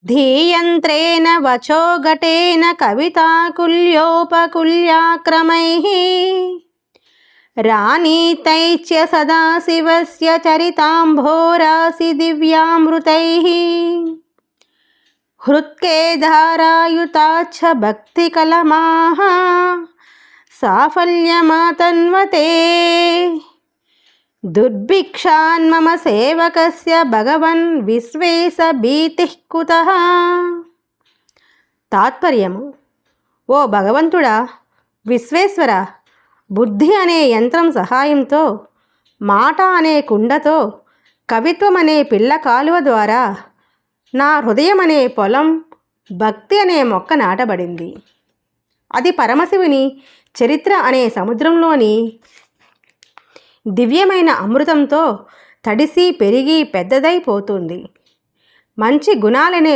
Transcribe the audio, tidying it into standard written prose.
ధీయంత్రేణ వచోఘటేన కవితాకుల్యోపకుల్యాక్రమైః రాణీతైశ్చ సదాశివస్య చరితాంభోరాసి దివ్యామృతైః హృత్కేదారాయుతాచ్చ భక్తికలమాః సాఫల్యమాతన్వతే దుర్భిక్షాన్మమ సేవకస్య భగవన్ విశ్వేశ భీతిః కుతః. తాత్పర్యము: ఓ భగవంతుడా, విశ్వేశ్వర, బుద్ధి అనే యంత్రం సహాయంతో, మాట అనే కుండతో, కవిత్వం అనే పిల్ల కాలువ ద్వారా నా హృదయం అనే పొలం, భక్తి అనే మొక్క నాటబడింది. అది పరమశివుని చరిత్ర అనే సముద్రంలోని దివ్యమైన అమృతంతో తడిసి పెరిగి పెద్దదైపోతుంది. మంచి గుణాలనే